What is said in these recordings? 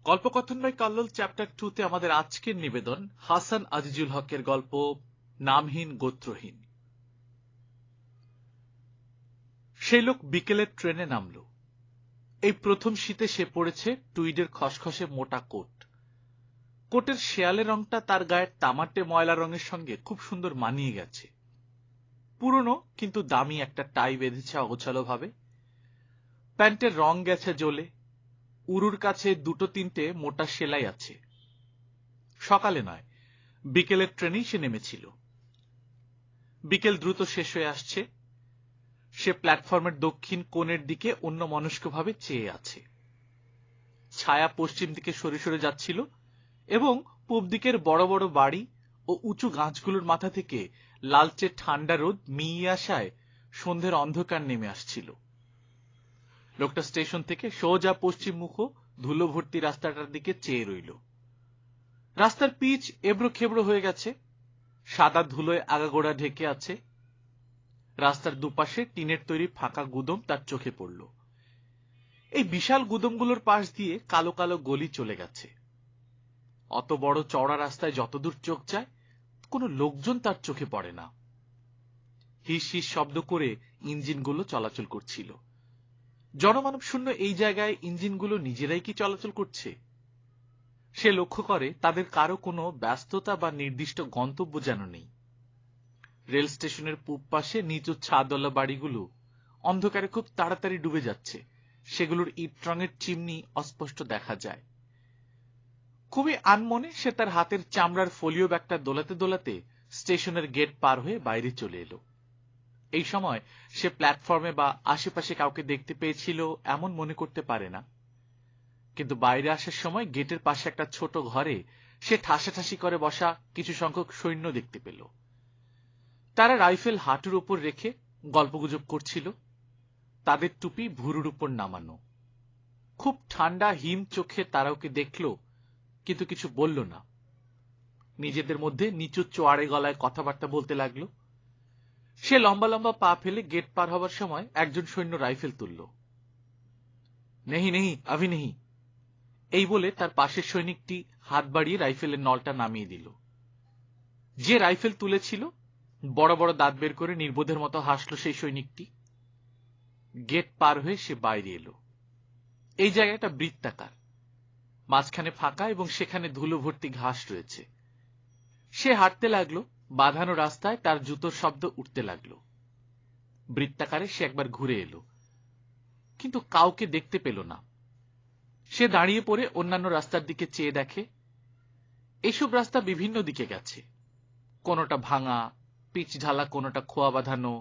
গল্পকথন by Kallol chapter 2 তে আমাদের আজকের নিবেদন হাসান আজিজুল হকের গল্প নামহীন গোত্রহীন। সেই লোক বিকেলের ট্রেনে নামল। এই প্রথম শীতে সে পড়েছে টুইডের খসখসে মোটা কোট। কোটের শেয়ালে রংটা তার গায়ের তামাটে ময়লা রঙের সঙ্গে খুব সুন্দর মানিয়ে গেছে। পুরনো কিন্তু দামি একটা টাই বেঁধেছে অগোছালো ভাবে। প্যান্টের রং গেছে জ্বলে। উরুর কাছে দুটো তিনটে মোটা সেলাই আছে। সকালে নয়, বিকেলের ট্রেনেই সে নেমেছিল। বিকেল দ্রুত শেষ হয়ে আসছে। সে প্ল্যাটফর্মের দক্ষিণ কোণের দিকে অন্যমনস্কভাবে চেয়ে আছে। ছায়া পশ্চিম দিকে সরে সরে যাচ্ছিল এবং পূব দিকের বড় বড় বাড়ি ও উঁচু গাছগুলোর মাথা থেকে লালচে ঠান্ডা রোদ মিইয়ে আসায় সন্ধ্যের অন্ধকার নেমে আসছিল। লোকটা স্টেশন থেকে সোজা পশ্চিমমুখ ধুলো ভর্তি রাস্তাটার দিকে চেয়ে রইল। রাস্তার পিচ এবড়ো খেবড়ো হয়ে গেছে, সাদা ধুলোয় আগাগোড়া ঢেকে আছে। রাস্তার দুপাশে টিনের তৈরি ফাঁকা গুদম তার চোখে পড়ল। এই বিশাল গুদমগুলোর পাশ দিয়ে কালো কালো গলি চলে গেছে। অত বড় চওড়া রাস্তায় যতদূর চোখ যায় কোনো লোকজন তার চোখে পড়ে না। হিস হিস শব্দ করে ইঞ্জিনগুলো চলাচল করছিল। জনমানব শূন্য এই জায়গায় ইঞ্জিনগুলো নিজেরাই কি চলাচল করছে? সে লক্ষ্য করে তাদের কারো কোনো ব্যস্ততা বা নির্দিষ্ট গন্তব্য যেন নেই। রেল স্টেশনের পূব পাশে নিচু ছাদওয়ালা বাড়িগুলো অন্ধকারে খুব তাড়াতাড়ি ডুবে যাচ্ছে। সেগুলোর ইট রঙের চিমনি অস্পষ্ট দেখা যায়। খুবই আনমনে সে তার হাতের চামড়ার ফোলিও ব্যাগটা দোলাতে দোলাতে স্টেশনের গেট পার হয়ে বাইরে চলে এলো। এই সময় সে প্ল্যাটফর্মে বা আশেপাশে কাউকে দেখতে পেয়েছিল এমন মনে করতে পারে না, কিন্তু বাইরে আসার সময় গেটের পাশে একটা ছোট ঘরে সে ঠাসাঠাসি করে বসা কিছু সংখ্যক সৈন্য দেখতে পেল। তারা রাইফেল হাঁটুর উপর রেখে গল্পগুজব করছিল। তাদের টুপি ভুরুর উপর নামানো। খুব ঠান্ডা হিম চোখে তারা ওকে দেখল, কিন্তু কিছু বলল না। নিজেদের মধ্যে নিচু চোয়াড়ে গলায় কথাবার্তা বলতে লাগলো। সে লম্বা লম্বা পা ফেলে গেট পার হবার সময় একজন সৈন্য রাইফেল তুলল। নেহি নেহি আভি নেহি, এই বলে তার পাশের সৈনিকটি হাত বাড়িয়ে রাইফেলের নলটা নামিয়ে দিল। যে রাইফেল তুলেছিল বড় বড় দাঁত বের করে নির্বোধের মতো হাসল সেই সৈনিকটি। গেট পার হয়ে সে বাইরে এলো। এই জায়গাটা বৃত্তাকার, মাঝখানে ফাঁকা এবং সেখানে ধুলো ভর্তি ঘাস রয়েছে। সে হাঁটতে লাগলো। বাঁধানো রাস্তায় তার জুতোর শব্দ উঠতে লাগলো। বৃত্তাকারে সে একবার ঘুরে এলো, কিন্তু কাউকে দেখতে পেল না। সে দাঁড়িয়ে পড়ে অন্যান্য রাস্তার দিকে চেয়ে দেখে। এইসব রাস্তা বিভিন্ন দিকে গেছে, কোনোটা ভাঙা পিচ ঢালা, কোনোটা খোয়া বাঁধানো,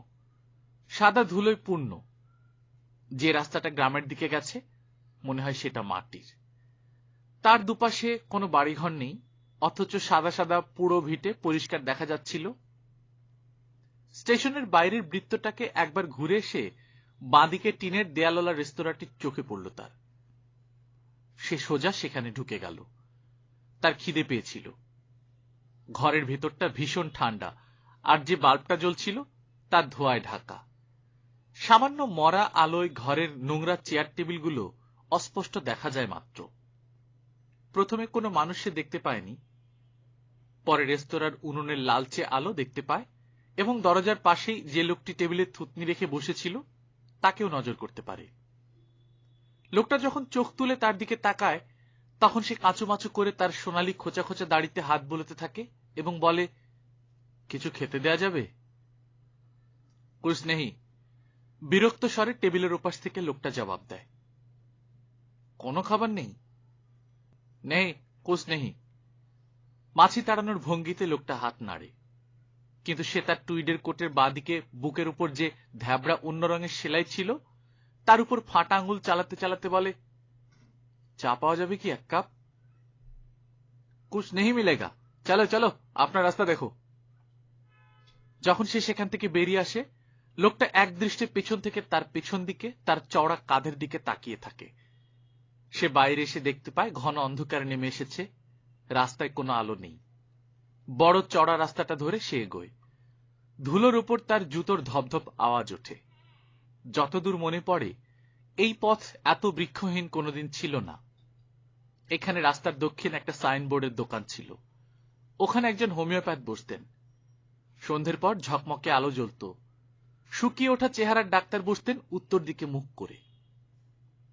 সাদা ধুলোয় পূর্ণ। যে রাস্তাটা গ্রামের দিকে গেছে মনে হয় সেটা মাটির। তার দুপাশে কোনো বাড়িঘর নেই, অথচ সাদা সাদা পুরো ভিটে পরিষ্কার দেখা যাচ্ছিল। স্টেশনের বাইরের বৃত্তটাকে একবার ঘুরে এসে বাঁদিকে টিনের দেয়ালওয়ালা রেস্তোরাঁটির চোখে পড়ল তার। সে সোজা সেখানে ঢুকে গেল। তার খিদে পেয়েছিল। ঘরের ভেতরটা ভীষণ ঠান্ডা, আর যে বাল্বটা জ্বলছিল তার ধোঁয়ায় ঢাকা। সামান্য মরা আলোয় ঘরের নোংরা চেয়ার টেবিলগুলো অস্পষ্ট দেখা যায় মাত্র। প্রথমে কোনো মানুষ সে দেখতে পায়নি। পরে রেস্তোরাঁর উনুনের লালচে আলো দেখতে পায় এবং দরজার পাশেই যে লোকটি টেবিলে থুতনি রেখে বসেছিল তাকেও নজর করতে পারে। লোকটা যখন চোখ তুলে তার দিকে তাকায় তখন সে কাঁচুমাচু করে তার সোনালি খোঁচা খোঁচা দাড়িতে হাত বোলাতে থাকে এবং বলে, কিছু খেতে দেয়া যাবে? কুছ নেহি, বিরক্ত স্বরে টেবিলের ওপাশ থেকে লোকটা জবাব দেয়। কোনো খাবার নেই? নেই, কুছ নেহি। মাছি তাড়ানোর ভঙ্গিতে লোকটা হাত নাড়ে, কিন্তু সে তার টুইডের কোটের বাঁদিকে বুকের উপর যে ধ্যাবড়া অন্য রঙের সেলাই ছিল তার উপর ফাঁটা আঙুল চালাতে চালাতে বলে, চা পাওয়া যাবে কি এক কাপ? কুছ নেহি মিলেগা, চলো চলো আপনার রাস্তা দেখো। যখন সে সেখান থেকে বেরিয়ে আসে লোকটা একদৃষ্টে পেছন থেকে তার পেছন দিকে তার চওড়া কাঁধের দিকে তাকিয়ে থাকে। সে বাইরে এসে দেখতে পায় ঘন অন্ধকার নেমে এসেছে। রাস্তায় কোনো আলো নেই। বড় চড়া রাস্তাটা ধরে সে এগোয়। ধুলোর উপর তার জুতোর ধপধপ আওয়াজ ওঠে। যতদূর মনে পড়ে এই পথ এত বৃক্ষহীন কোনোদিন ছিল না। এখানে রাস্তার দক্ষিণে একটা সাইনবোর্ডের দোকান ছিল। ওখানে একজন হোমিওপ্যাথ বসতেন। সন্ধ্যের পর ঝকমকে আলো জ্বলত। শুকিয়ে ওঠা চেহারার ডাক্তার বসতেন উত্তর দিকে মুখ করে।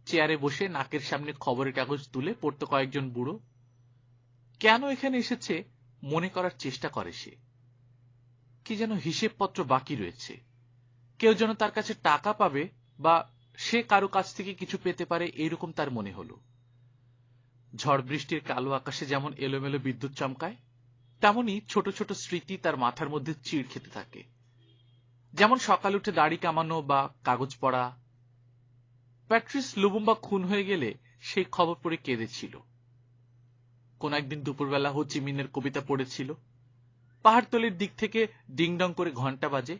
চেয়ারে বসে নাকের সামনে খবরের কাগজ তুলে পড়তো কয়েকজন বুড়ো। কেন এখানে এসেছে মনে করার চেষ্টা করে সে। কি যেন হিসেবপত্র বাকি রয়েছে। কেউ যেন তার কাছে টাকা পাবে বা সে কারো কাছ থেকে কিছু পেতে পারে, এইরকম তার মনে হলো। ঝড় বৃষ্টির কালো আকাশে যেমন এলোমেলো বিদ্যুৎ চমকায়, তেমনি ছোট ছোট স্মৃতি তার মাথার মধ্যে চিড় খেতে থাকে। যেমন সকাল উঠে দাড়ি কামানো বা কাগজ পড়া। প্যাট্রিস লুবুম্বা খুন হয়ে গেলে সেই খবর পড়ে কেঁদেছিল। কোন একদিন দুপুরবেলা হো চি মিনের কবিতা পড়েছিল। পাহাড়তলির দিক থেকে ডিংডং করে ঘন্টা বাজে।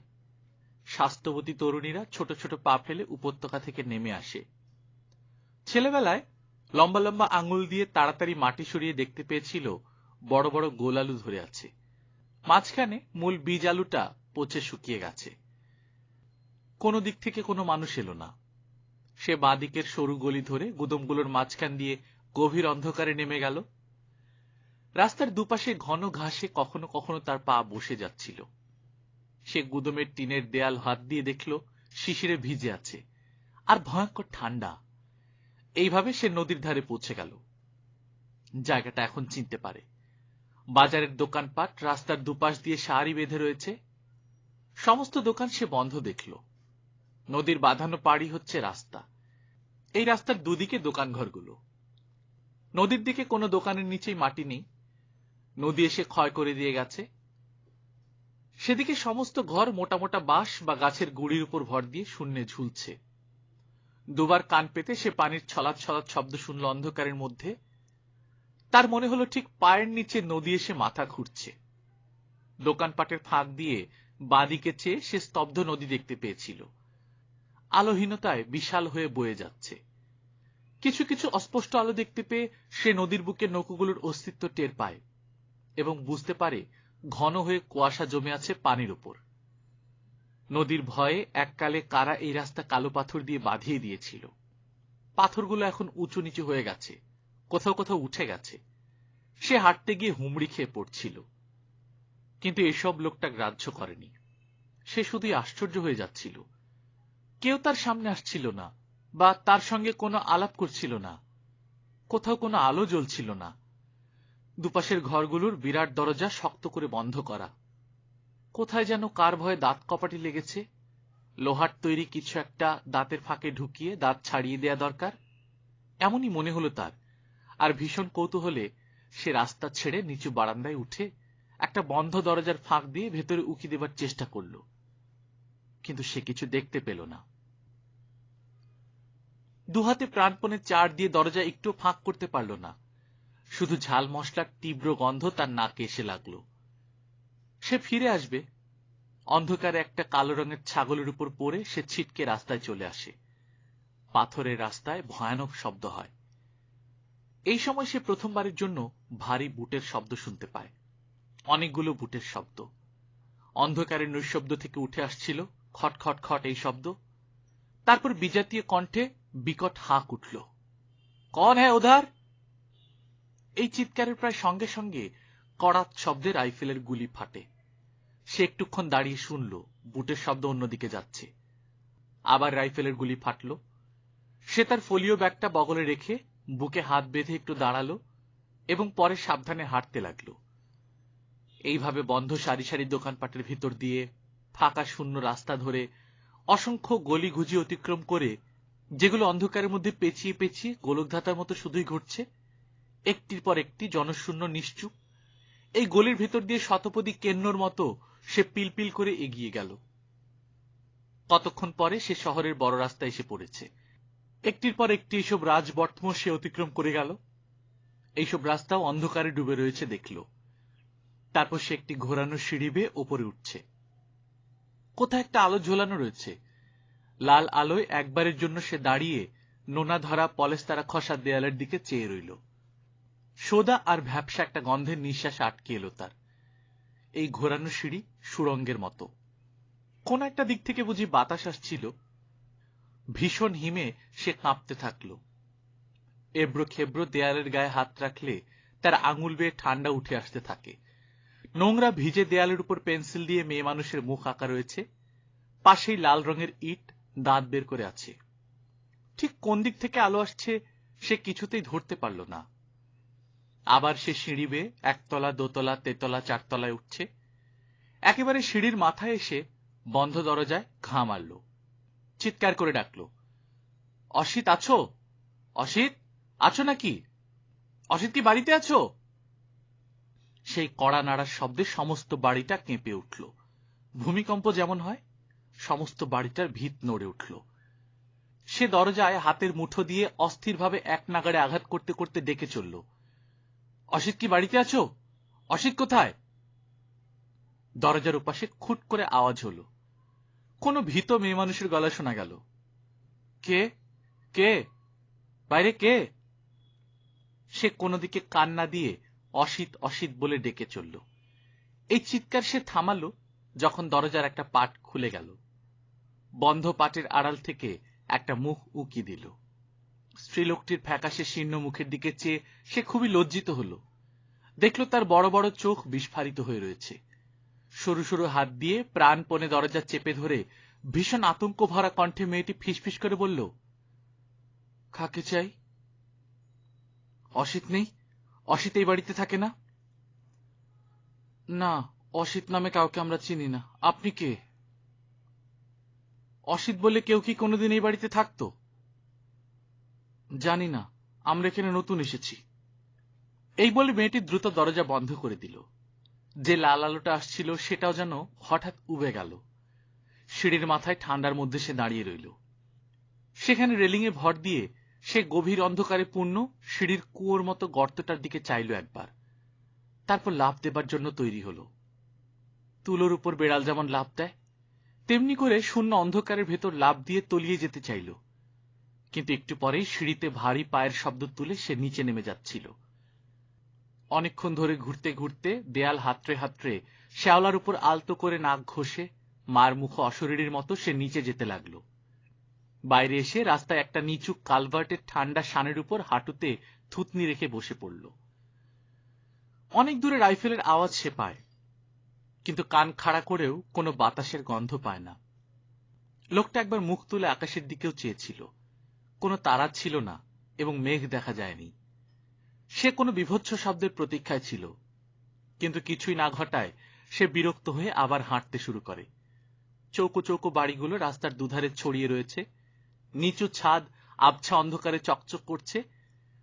স্বাস্থ্যবতী তরুণীরা ছোট ছোট পা ফেলে উপত্যকা থেকে নেমে আসে। ছেলেবেলায় লম্বা লম্বা আঙুল দিয়ে তাড়াতাড়ি মাটি সরিয়ে দেখতে পেয়েছিল বড় বড় গোল আলু ধরে আছে। মাঝখানে মূল বীজ আলুটা পচে শুকিয়ে গেছে। কোনো দিক থেকে কোনো মানুষ এলো না। সে বাঁ দিকের সরু গলি ধরে গুদমগুলোর মাঝখান দিয়ে গভীর অন্ধকারে নেমে গেল। রাস্তার দুপাশে ঘন ঘাসে কখনো কখনো তার পা বসে যাচ্ছিল। সে গুদমের টিনের দেয়াল হাত দিয়ে দেখল শিশিরে ভিজে আছে আর ভয়ঙ্কর ঠান্ডা। এইভাবে সে নদীর ধারে পৌঁছে গেল। জায়গাটা এখন চিনতে পারে। বাজারের দোকানপাট রাস্তার দুপাশ দিয়ে সারি বেঁধে রয়েছে। সমস্ত দোকান সে বন্ধ দেখল। নদীর বাঁধানো পাড়ি হচ্ছে রাস্তা। এই রাস্তার দুদিকে দোকানঘরগুলো। নদীর দিকে কোনো দোকানের নিচেই মাটি নেই। নদী এসে ক্ষয় করে দিয়ে গেছে। সেদিকে সমস্ত ঘর মোটা মোটা বাঁশ বা গাছের গুড়ির উপর ভর দিয়ে শূন্যে ঝুলছে। দুবার কান পেতে সে পানির ছলাৎ ছলাৎ শব্দ শুনল অন্ধকারের মধ্যে। তার মনে হলো ঠিক পায়ের নিচে নদী এসে মাথা ঘুরছে। দোকানপাটের ফাঁক দিয়ে বাঁদিকে চেয়ে সে স্তব্ধ নদী দেখতে পেয়েছিল। আলোহীনতায় বিশাল হয়ে বয়ে যাচ্ছে। কিছু কিছু অস্পষ্ট আলো দেখতে পেয়ে সে নদীর বুকে নৌকোগুলোর অস্তিত্ব টের পায় এবং বুঝতে পারে ঘন হয়ে কুয়াশা জমে আছে পানির উপর। নদীর ভয়ে এককালে কারা এই রাস্তা কালো পাথর দিয়ে বাঁধিয়ে দিয়েছিল। পাথরগুলো এখন উঁচু নিচু হয়ে গেছে, কোথাও কোথাও উঠে গেছে। সে হাঁটতে গিয়ে হুমড়ি খেয়ে পড়ছিল। কিন্তু এসব লোকটা গ্রাহ্য করেনি। সে শুধুই আশ্চর্য হয়ে যাচ্ছিল। কেউ তার সামনে আসছিল না বা তার সঙ্গে কোনো আলাপ করছিল না। কোথাও কোনো আলো জ্বলছিল না। দুপাশের ঘরগুলোর বিরাট দরজা শক্ত করে বন্ধ করা। কোথায় যেন কার ভয়ে দাঁত কপাটি লেগেছে। লোহার তৈরি কিছু একটা দাঁতের ফাঁকে ঢুকিয়ে দাঁত ছাড়িয়ে দেয়া দরকার, এমনই মনে হলো তার। আর ভীষণ কৌতূহলে সে রাস্তা ছেড়ে নিচু বারান্দায় উঠে একটা বন্ধ দরজার ফাঁক দিয়ে ভেতরে উকি দেবার চেষ্টা করল। কিন্তু সে কিছু দেখতে পেল না। দুহাতে প্রাণপণে চাড় দিয়ে দরজা একটু ফাঁক করতে পারল না। শুধু ঝাল মশলার তীব্র গন্ধ তার নাকে এসে লাগলো। সে ফিরে আসবে। অন্ধকারে একটা কালো রঙের ছাগলের উপর পড়ে সে ছিটকে রাস্তায় চলে আসে। পাথরের রাস্তায় ভয়ানক শব্দ হয়। এই সময় সে প্রথমবারের জন্য ভারী বুটের শব্দ শুনতে পায়। অনেকগুলো বুটের শব্দ। অন্ধকারের নৈশব্দ থেকে উঠে আসছিল খট খট খট এই শব্দ। তারপর বিজাতীয় কণ্ঠে বিকট হাঁক উঠল, কন হ্যাঁ উধার? এই চিৎকারের প্রায় সঙ্গে সঙ্গে কড়াত শব্দে রাইফেলের গুলি ফাটে। সে একটুক্ষণ দাঁড়িয়ে শুনল বুটের শব্দ অন্যদিকে যাচ্ছে। আবার রাইফেলের গুলি ফাটল। সে তার ফোলিও ব্যাগটা বগলে রেখে বুকে হাত বেঁধে একটু দাঁড়ালো এবং পরে সাবধানে হাঁটতে লাগল। এইভাবে বন্ধ সারি সারি দোকানপাটের ভিতর দিয়ে ফাঁকা শূন্য রাস্তা ধরে অসংখ্য গলি ঘুজি অতিক্রম করে, যেগুলো অন্ধকারের মধ্যে পেঁচিয়ে পেঁচিয়ে গোলকধাতার মতো শুধুই ঘুরছে, একটির পর একটি জনশূন্য নিশ্চুপ। এই গলির ভেতর দিয়ে শতপদী কেন্নর মতো সে পিলপিল করে এগিয়ে গেল। কতক্ষণ পরে সে শহরের বড় রাস্তায় এসে পড়েছে। একটির পর একটি এইসব রাজবর্তম সে অতিক্রম করে গেল। এইসব রাস্তাও অন্ধকারে ডুবে রয়েছে দেখল। তারপর সে একটি ঘোরানো সিঁড়ি বেয়ে ওপরে উঠছে। কোথায় একটা আলো ঝোলানো রয়েছে। লাল আলোয় একবারের জন্য সে দাঁড়িয়ে নোনা ধরা পলেস্তারা খসা দেয়ালের দিকে চেয়ে রইল। সোদা আর ভ্যাপসা একটা গন্ধের নিঃশ্বাস আটকে এলো তার। এই ঘোরানো সিঁড়ি সুড়ঙ্গের মতো। কোন একটা দিক থেকে বুঝি বাতাস আসছিল। ভীষণ হিমে সে কাঁপতে থাকল। এবড়ো খেবড়ো দেয়ালের গায়ে হাত রাখলে তার আঙুল বেয়ে ঠান্ডা উঠে আসতে থাকে। নোংরা ভিজে দেয়ালের উপর পেন্সিল দিয়ে মেয়ে মানুষের মুখ আঁকা রয়েছে। পাশেই লাল রঙের ইট দাঁত বের করে আছে। ঠিক কোন দিক থেকে আলো আসছে সে কিছুতেই ধরতে পারল না। আবার সে সিঁড়ি বেয়ে একতলা, দোতলা, তেতলা, চারতলায় উঠছে। একেবারে সিঁড়ির মাথায় এসে বন্ধ দরজায় ঘা মারল। চিৎকার করে ডাকল, অসিত আছো? অসিত আছো নাকি? অসিত কি বাড়িতে আছো? সেই কড়া নাড়ার শব্দে সমস্ত বাড়িটা কেঁপে উঠল। ভূমিকম্প যেমন হয় সমস্ত বাড়িটার ভিত নড়ে উঠল। সে দরজায় হাতের মুঠো দিয়ে অস্থিরভাবে এক নাগাড়ে আঘাত করতে করতে ডেকে চলল, অসিত কি বাড়িতে আছো? অসিত কোথায়? দরজার ওপাশে খুট করে আওয়াজ হলো। কোন ভীত মেয়ে মানুষের গলা শোনা গেল। কে কে বাইরে কে? সে কোনো দিকে কান না দিয়ে অসিত অসিত বলে ডেকে চলল। এই চিৎকার সে থামালো যখন দরজার একটা পাট খুলে গেল। বন্ধ পাটের আড়াল থেকে একটা মুখ উঁকি দিল। স্ত্রীলোকটির ফ্যাকাশে শীর্ণ মুখের দিকে চেয়ে সে খুবই লজ্জিত হল। দেখল তার বড় বড় চোখ বিস্ফারিত হয়ে রয়েছে। সরু সরু হাত দিয়ে প্রাণপণে দরজা চেপে ধরে ভীষণ আতঙ্ক ভরা কণ্ঠে মেয়েটি ফিসফিস করে বলল, কাকে চাই? অসিত নেই? অসিত এই বাড়িতে থাকে না? না, অসিত নামে কাউকে আমরা চিনি না। আপনি কে? অসিত বলে কেউ কি কোনোদিন এই বাড়িতে থাকতো? জানি না, আমরা এখানে নতুন এসেছি। এই বলে মেয়েটি দ্রুত দরজা বন্ধ করে দিল। যে লাল আলোটা আসছিল সেটাও যেন হঠাৎ উবে গেল। সিঁড়ির মাথায় ঠান্ডার মধ্যে সে দাঁড়িয়ে রইল। সেখানে রেলিংয়ে ভর দিয়ে সে গভীর অন্ধকারে পূর্ণ সিঁড়ির কুয়োর মতো গর্তটার দিকে চাইল একবার। তারপর লাফ দেবার জন্য তৈরি হল। তুলোর উপর বেড়াল যেমন লাফ দেয় তেমনি করে শূন্য অন্ধকারের ভেতর লাফ দিয়ে তলিয়ে যেতে চাইল। কিন্তু একটু পরেই সিঁড়িতে ভারী পায়ের শব্দ তুলে সে নিচে নেমে যাচ্ছিল। অনেকক্ষণ ধরে ঘুরতে ঘুরতে দেয়াল হাতড়ে হাতড়ে শ্যাওলার উপর আলতো করে নাক ঘষে মার মুখ অশরীরীর মতো সে নিচে যেতে লাগলো। বাইরে এসে রাস্তায় একটা নিচু কালভার্টের ঠান্ডা শানের উপর হাঁটুতে থুতনি রেখে বসে পড়ল। অনেক দূরে রাইফেলের আওয়াজ সে পায়, কিন্তু কান খাড়া করেও কোনো বাতাসের গন্ধ পায় না। লোকটা একবার মুখ তুলে আকাশের দিকেও চেয়েছিল। কোনো তারা ছিল না এবং মেঘ দেখা যায়নি। সে কোনো বিভৎস শব্দের প্রতীক্ষায় ছিল, কিন্তু কিছুই না ঘটায় সে বিরক্ত হয়ে আবার হাঁটতে শুরু করে। চৌকো চৌকো বাড়িগুলো রাস্তার দুধারে ছড়িয়ে রয়েছে। নিচু ছাদ আবছা অন্ধকারে চকচক করছে,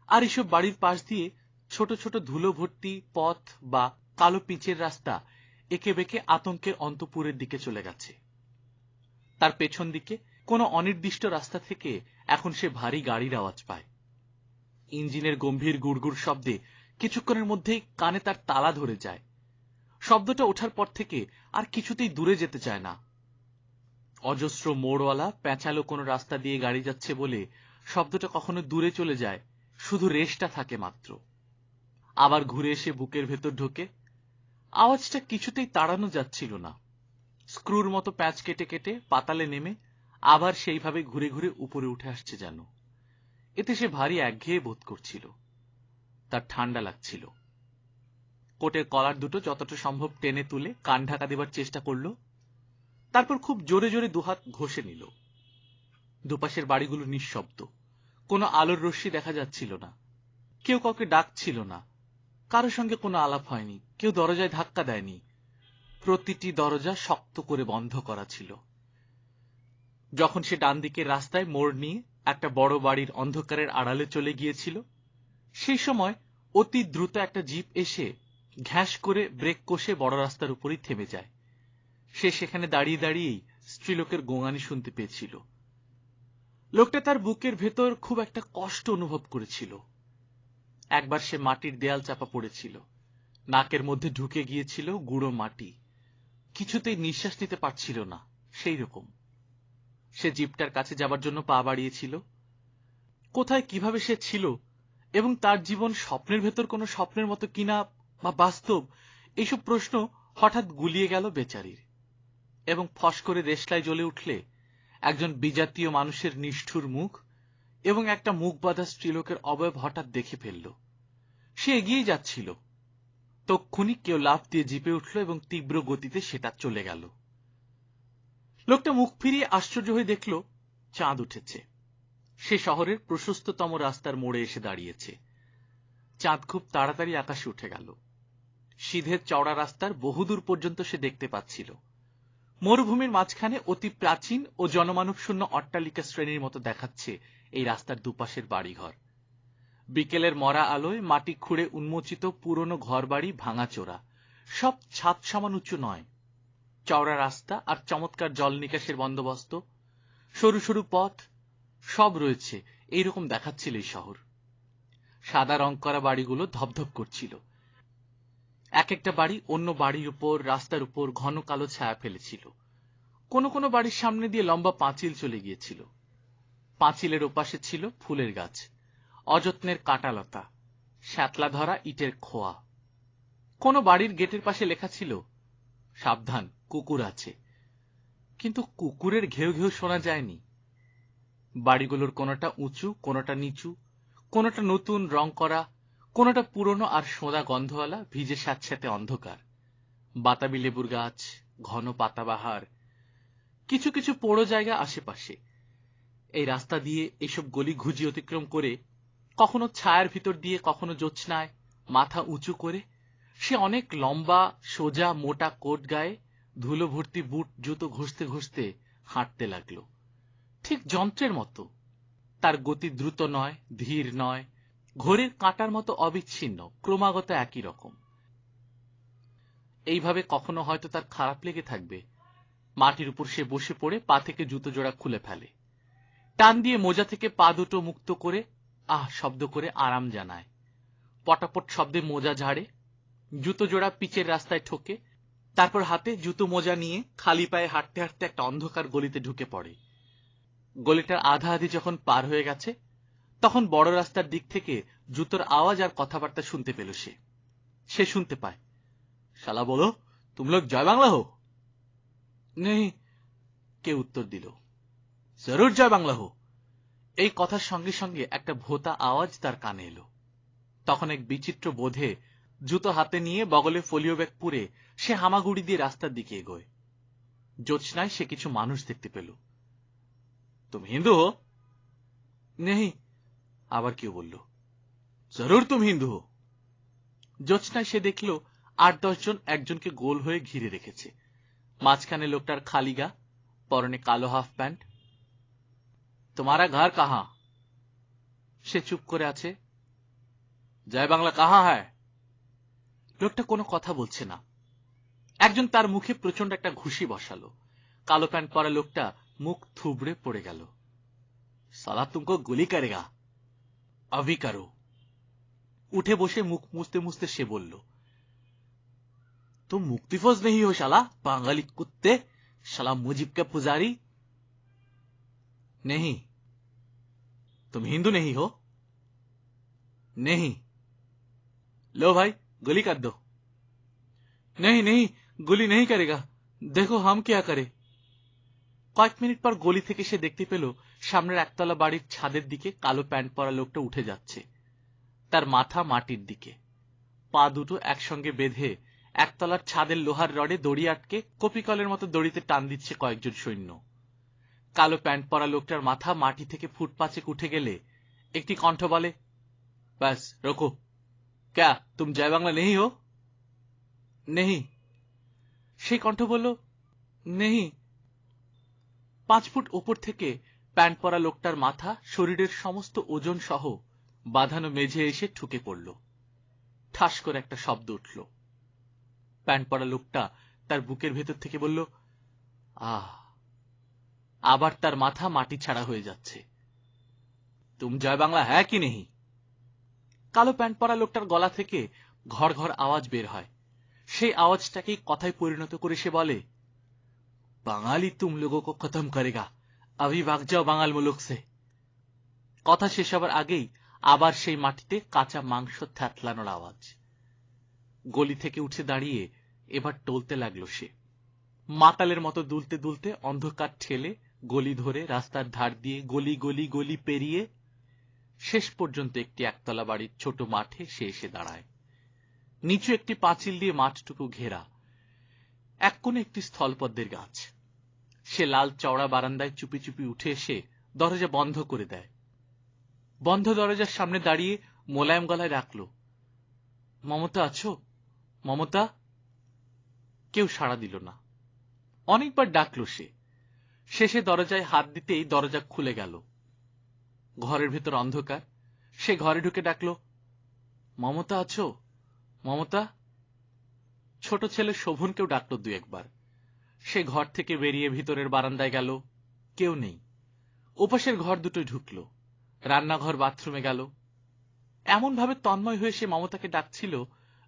আর এসব বাড়ির পাশ দিয়ে ছোট ছোট ধুলো ভর্তি পথ বা কালো পিচের রাস্তা একে বেঁকে আতঙ্কের অন্তপুরের দিকে চলে গেছে। তার পেছন দিকে কোনো অনির্দিষ্ট রাস্তা থেকে এখন সে ভারী গাড়ির আওয়াজ পায়। ইঞ্জিনের গম্ভীর গুড়গুড় শব্দে কিছুক্ষণের মধ্যেই কানে তার তালা ধরে যায়। শব্দটা ওঠার পর থেকে আর কিছুতেই দূরে যেতে চায় না। অজস্র মোড়ওয়ালা প্যাঁচালো কোনো রাস্তা দিয়ে গাড়ি যাচ্ছে বলে শব্দটা কখনো দূরে চলে যায়, শুধু রেশটা থাকে মাত্র। আবার ঘুরে এসে বুকের ভেতর ঢোকে। আওয়াজটা কিছুতেই তাড়ানো যাচ্ছিল না। স্ক্রুর মতো প্যাঁচ কেটে কেটে পাতালে নেমে আবার সেইভাবে ঘুরে ঘুরে উপরে উঠে আসছে যেন। এতে সে ভারী একঘেয়ে বোধ করছিল। তার ঠান্ডা লাগছিল। কোটের কলার দুটো যতটা সম্ভব টেনে তুলে কান ঢাকা দেবার চেষ্টা করল। তারপর খুব জোরে জোরে দুহাত ঘষে নিল। দুপাশের বাড়িগুলো নিঃশব্দ। কোনো আলোর রশ্মি দেখা যাচ্ছিল না। কেউ কাউকে ডাকছিল না। কারো সঙ্গে কোনো আলাপ হয়নি। কেউ দরজায় ধাক্কা দেয়নি। প্রতিটি দরজা শক্ত করে বন্ধ করা ছিল। যখন সে ডান দিকের রাস্তায় মোড় নিয়ে একটা বড় বাড়ির অন্ধকারের আড়ালে চলে গিয়েছিল, সেই সময় অতি দ্রুত একটা জিপ এসে ঘ্যাস করে ব্রেক কষে বড় রাস্তার উপরই থেমে যায়। সে সেখানে দাঁড়িয়ে দাঁড়িয়েই স্ত্রীলোকের গোঙানি শুনতে পেয়েছিল। লোকটা তার বুকের ভেতর খুব একটা কষ্ট অনুভব করেছিল। একবার সে মাটির দেয়াল চাপা পড়েছিল। নাকের মধ্যে ঢুকে গিয়েছিল গুঁড়ো মাটি। কিছুতেই নিঃশ্বাস নিতে পারছিল না। সেই রকম সে জিপটার কাছে যাবার জন্য পা বাড়িয়েছিল। কোথায় কিভাবে সে ছিল এবং তার জীবন স্বপ্নের ভেতর কোনো স্বপ্নের মতো কিনা বা বাস্তব, এইসব প্রশ্ন হঠাৎ গুলিয়ে গেল বেচারির। এবং ফস করে দেশলাই জ্বলে উঠলে একজন বিজাতীয় মানুষের নিষ্ঠুর মুখ এবং একটা মুখ বাঁধা স্ত্রীলোকের অবয়ব হঠাৎ দেখে ফেলল। সে এগিয়ে যাচ্ছিল, তক্ষুনি কেউ লাফ দিয়ে জিপে উঠল এবং তীব্র গতিতে সেটা চলে গেল। লোকটা মুখ ফিরিয়ে আশ্চর্য হয়ে দেখল চাঁদ উঠেছে। সে শহরের প্রশস্ততম রাস্তার মোড়ে এসে দাঁড়িয়েছে। চাঁদ খুব তাড়াতাড়ি আকাশে উঠে গেল। সিধের চওড়া রাস্তার বহুদূর পর্যন্ত সে দেখতে পাচ্ছিল। মরুভূমির মাঝখানে অতি প্রাচীন ও জনমানব শূন্য অট্টালিকা শ্রেণীর মতো দেখাচ্ছে এই রাস্তার দুপাশের বাড়িঘর। বিকেলের মরা আলোয় মাটি খুঁড়ে উন্মোচিত পুরনো ঘরবাড়ি ভাঙাচোরা, সব ছাদ সমান উঁচু নয়। চওড়া রাস্তা আর চমৎকার জল নিকাশের বন্দোবস্ত, সরু সরু পথ, সব রয়েছে এইরকম দেখাচ্ছিল এই শহর। সাদা রং করা বাড়িগুলো ধপধপ করছিল। এক একটা বাড়ি অন্য বাড়ির উপর, রাস্তার উপর ঘন কালো ছায়া ফেলেছিল। কোন কোন বাড়ির সামনে দিয়ে লম্বা পাঁচিল চলে গিয়েছিল। পাঁচিলের ওপাশে ছিল ফুলের গাছ, অযত্নের কাঁটালতা, শ্যাতলা ধরা ইটের খোয়া। কোন বাড়ির গেটের পাশে লেখা ছিল, সাবধান, কুকুর আছে। কিন্তু কুকুরের ঘেউ ঘেউ শোনা যায়নি। বাড়িগুলোর কোনটা উঁচু, কোনটা নিচু, কোনটা নতুন রং করা, কোনটা পুরনো আর সোঁদা গন্ধওয়ালা, ভিজে স্যাঁতস্যাঁতে অন্ধকার। বাতাবি লেবুর গাছ, ঘন পাতাবাহার, কিছু কিছু পোড়ো জায়গা আশেপাশে। এই রাস্তা দিয়ে এসব গলি ঘুজি অতিক্রম করে, কখনো ছায়ার ভিতর দিয়ে, কখনো জ্যোৎস্নায় মাথা উঁচু করে, সে অনেক লম্বা সোজা মোটা কোট গায়ে ধুলো ভর্তি বুট জুতো ঘষতে ঘষতে হাঁটতে লাগলো, ঠিক যন্ত্রের মতো। তার গতি দ্রুত নয়, ধীর নয়, ঘড়ির কাঁটার মতো অবিচ্ছিন্ন, ক্রমাগত একই রকম। এইভাবে কখনো হয়তো তার খারাপ লেগে থাকবে। মাটির উপর সে বসে পড়ে পা থেকে জুতো জোড়া খুলে ফেলে, টান দিয়ে মোজা থেকে পা দুটো মুক্ত করে আহ শব্দ করে আরাম জানায়। পটাপট শব্দে মোজা ঝাড়ে, জুতো জোড়া পিচের রাস্তায় ঠোকে, তারপর হাতে জুতো মোজা নিয়ে খালি পায়ে হাঁটতে হাঁটতে একটা অন্ধকার গলিতে ঢুকে পড়ে। গলিটার আধা আধি যখন পার হয়ে গেছে, তখন বড় রাস্তার দিক থেকে জুতোর আওয়াজ আর কথাবার্তা শুনতে পেল। সে শুনতে পায়, শালা বলো, তুম লোক জয় বাংলা হো? নেই, কে উত্তর দিল। জরুর জয় বাংলা হো। এই কথার সঙ্গে সঙ্গে একটা ভোতা আওয়াজ তার কানে এলো। তখন এক বিচিত্র বোধে জুতো হাতে নিয়ে বগলে ফোলিও ব্যাগ পুরে সে হামাগুড়ি দিয়ে রাস্তার দিকে এগোয়। জ্যোৎস্নায় সে কিছু মানুষ দেখতে পেল। তুমি হিন্দু হো? নেই, আবার কেউ বলল, জরুর তুমি হিন্দু হো। জ্যোৎস্নায় সে দেখল ৮-১০ জন একজনকে গোল হয়ে ঘিরে রেখেছে। মাঝখানে লোকটার খালি গা, পরনে কালো হাফ প্যান্ট। তোমারা ঘর কাহা? সে চুপ করে আছে। জয় বাংলা কাহা হ্যায়? লোকটা কোনো কথা বলছে না। একজন তার মুখে প্রচন্ড একটা ঘুষি বসালো। কালো প্যান্ট পরা লোকটা মুখ থুবড়ে পড়ে গেল। সালা তুমকো গুলি করেগা, অভি করো। উঠে বসে মুখ মুছতে মুছতে সে বলল, तुम मुक्तिफौज नहीं हो शाला, बांगाली कुत्ते, शाला मुजिब का पुजारी। नहीं। तुम हिंदू नहीं हो? नहीं। लो भाई, गोली कर दो। नहीं नहीं, गुली नहीं करेगा, देखो हम क्या करे। কয়েক মিনিট পর গলি থেকে সে দেখতে পেল সামনের একতলা বাড়ির ছাদের দিকে কালো প্যান্ট পরা লোকটা উঠে যাচ্ছে। তার মাথা মাটির দিকে, পা দুটো একসঙ্গে বেঁধে একতলার ছাদের লোহার রডে দড়ি আটকে কপিকলের মতো দড়িতে টান দিচ্ছে কয়েকজন সৈন্য। কালো প্যান্ট পরা লোকটার মাথা মাটি থেকে ফুট ৫ উঠে গেলে একটি কণ্ঠ বলে, ব্যাস রোকো। ক্যা তুম জয় বাংলা নেহি হো? নেহি। সেই কণ্ঠ বলল, নেহি। ৫ ফুট ওপর থেকে প্যান্ট পরা লোকটার মাথা শরীরের সমস্ত ওজন সহ বাঁধানো মেঝে এসে ঠুকে পড়ল। ঠাস করে একটা শব্দ উঠল। প্যান্ট পরা লোকটা তার বুকের ভেতর থেকে বলল, আহ। আবার তার মাথা মাটি ছাড়া হয়ে যাচ্ছে। তুম জয় বাংলা হ্যাঁ কি নেহি? কালো প্যান্ট পরা লোকটার গলা থেকে ঘর ঘর আওয়াজ বের হয়। সেই আওয়াজটাকেই কথায় পরিণত করে সে বলে, বাঙালি তুম লোগো কো খতম করেগা, আভি ভাগ যাও বাঙাল মুলুক সে। কথা শেষ হবার আগেই আবার সেই মাটিতে কাঁচা মাংস থ্যাতলানোর আওয়াজ। গলি থেকে উঠে দাঁড়িয়ে এবার টলতে লাগলো সে। মাতালের মতো দুলতে দুলতে অন্ধকার ঠেলে গলি ধরে রাস্তার ধার দিয়ে গলি গলি গলি পেরিয়ে শেষ পর্যন্ত একটি একতলা বাড়ির ছোট মাঠে সে এসে দাঁড়ায়। নিচু একটি পাঁচিল দিয়ে মাঠটুকু ঘেরা, এক কোণে একটি স্থলপদ্মের গাছ। সে লাল চওড়া বারান্দায় চুপি চুপি উঠে এসে দরজা বন্ধ করে দেয়। বন্ধ দরজার সামনে দাঁড়িয়ে মোলায়েম গলায় ডাকল, মমতা আছো? মমতা? কেউ সাড়া দিল না। অনেকবার ডাকল সে। শেষে দরজায় হাত দিতেই দরজা খুলে গেল। ঘরের ভেতর অন্ধকার। সে ঘরে ঢুকে ডাকল, মমতা আছো? মমতা? ছোট ছেলে শোভনকেও ডাকল দু একবার। সে ঘর থেকে বেরিয়ে ভিতরের বারান্দায় গেল, কেউ নেই। ওপাশের ঘর দুটোই ঢুকল, রান্নাঘর বাথরুমে গেল। এমনভাবে তন্ময় হয়ে সে মমতাকে ডাকছিল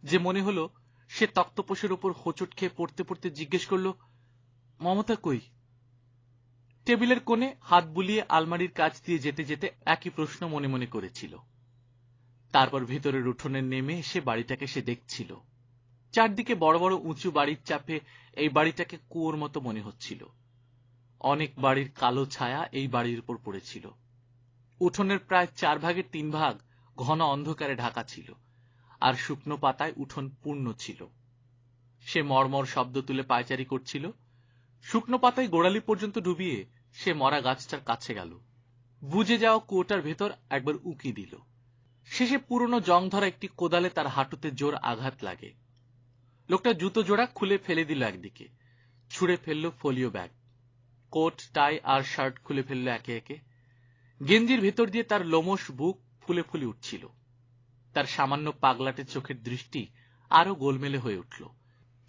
যে মনে হলো সে তক্তপোষের উপর হোঁচট খেয়ে পড়তে পড়তে জিজ্ঞেস করল, মমতা কই? টেবিলের কোণে হাত বুলিয়ে আলমারির কাছ দিয়ে যেতে যেতে একই প্রশ্ন মনে মনে করেছিল। তারপর ভেতরের উঠোনে নেমে এসে বাড়িটাকে সে দেখছিল। চারদিকে বড় বড় উঁচু বাড়ির চাপে এই বাড়িটাকে কুয়োর মতো মনে হচ্ছিল। অনেক বাড়ির কালো ছায়া এই বাড়ির উপর পড়েছিল। উঠোনের প্রায় 4 ভাগের 3 ভাগ ঘন অন্ধকারে ঢাকা ছিল, আর শুকনো পাতায় উঠোন পূর্ণ ছিল। সে মর্মর শব্দ তুলে পায়চারি করছিল। শুকনো পাতায় গোড়ালি পর্যন্ত ডুবিয়ে সে মরা গাছটার কাছে গেল। বুজে যাওয়া কুয়োটার ভেতর একবার উঁকি দিল। শেষে পুরনো জং ধরা একটি কোদালে তার হাঁটুতে জোর আঘাত লাগে। লোকটা জুতো জোড়া খুলে ফেলে দিল একদিকে, ছুঁড়ে ফেলল ফোলিও ব্যাগ, কোট, টাই আর শার্ট খুলে ফেলল একে একে। গেঞ্জির ভেতর দিয়ে তার লোমশ বুক ফুলে ফুলে উঠছিল। তার সামান্য পাগলাটে চোখের দৃষ্টি আরো গোলমেলে হয়ে উঠল।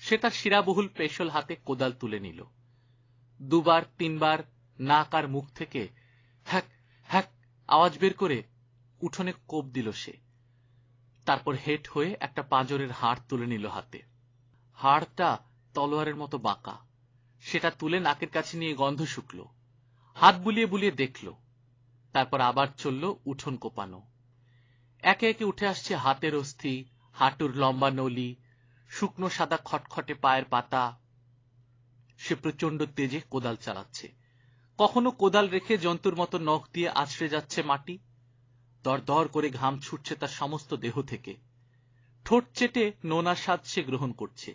সে তার শিরাবহুল পেশল হাতে কোদাল তুলে নিল। 2 বার 3 বার নাক আর মুখ থেকে হ্যাক হ্যাক আওয়াজ বের করে উঠোনে কোপ দিল সে। তারপর হেট হয়ে একটা পাঁজরের হাড় তুলে নিল হাতে। হাড়টা তলোয়ারের মতো বাঁকা। সেটা তুলে নাকের কাছে নিয়ে গন্ধ শুকল। হাত বুলিয়ে বুলিয়ে দেখল। তারপর আবার চলল উঠোন কোপানো। একে একে উঠে আসছে হাতের অস্থি, হাঁটুর লম্বা নলি, শুকনো সাদা খটখটে পায়ের পাতা। সে প্রচন্ড তেজে কোদাল চালাচ্ছে। কখনো কোদাল রেখে জন্তুর মতো নখ দিয়ে আছড়ে যাচ্ছে মাটি। দরদর করে ঘাম ছুটছে তার সমস্ত দেহ থেকে। ঠোঁট চেটে নোনা স্বাদ সে গ্রহণ করছে।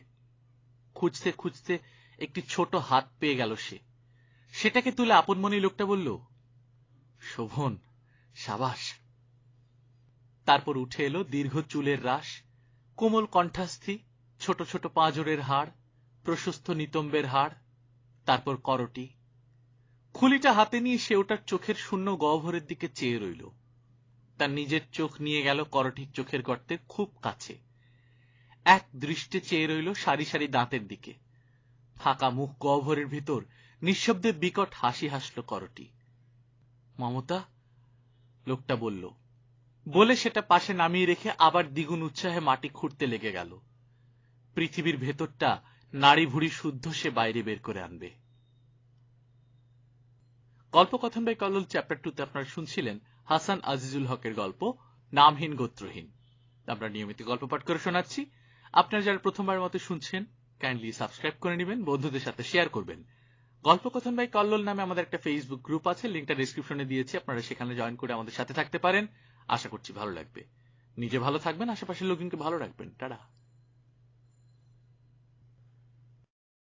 খুঁজতে খুঁজতে একটি ছোট হাত পেয়ে গেল সে। সেটাকে তুলে আপনমনি লোকটা বলল, শোভন, সাবাস। তারপর উঠে এলো দীর্ঘ চুলের রাশ, কোমল কণ্ঠাস্থি, ছোট ছোট পাঁজরের হাড়, প্রশস্ত নিতম্বের হাড়, তারপর করটি। খুলিটা হাতে নিয়ে সে ওটার চোখের শূন্য গহ্বরের দিকে চেয়ে রইল। তার নিজের চোখ নিয়ে গেল করটির চোখের গর্তের খুব কাছে। এক দৃষ্টে চেয়ে রইল সারি সারি দাঁতের দিকে। ফাঁকা মুখ গহ্বরের ভিতর নিঃশব্দে বিকট হাসি হাসল করটি। মমতা, লোকটা বলল। বলে সেটা পাশে নামিয়ে রেখে আবার দ্বিগুণ উৎসাহে মাটি খুঁড়তে লেগে গেল। পৃথিবীর ভেতরটা নাড়ি ভুড়ি শুদ্ধ সে বাইরে বের করে আনবে। গল্পকথন বাই কল্লোল চ্যাপ্টার 2 তে আপনারা শুনছিলেন হাসান আজিজুল হকের গল্প নামহীন গোত্রহীন। আমরা নিয়মিত গল্প পাঠ করে শোনাচ্ছি। আপনারা যারা প্রথমবার মতো শুনছেন, কাইন্ডলি সাবস্ক্রাইব করে নেবেন, বন্ধুদের সাথে শেয়ার করবেন। গল্পকথন বাই কল্লোল নামে আমাদের একটা ফেসবুক গ্রুপ আছে, লিঙ্কটা ডেসক্রিপশনে দিয়েছি, আপনারা সেখানে জয়েন করে আমাদের সাথে থাকতে পারেন। আশা করছি ভালো লাগবে। নিজে ভালো থাকবেন, আশেপাশের লোকজনকে ভালো রাখবেন। টাটা।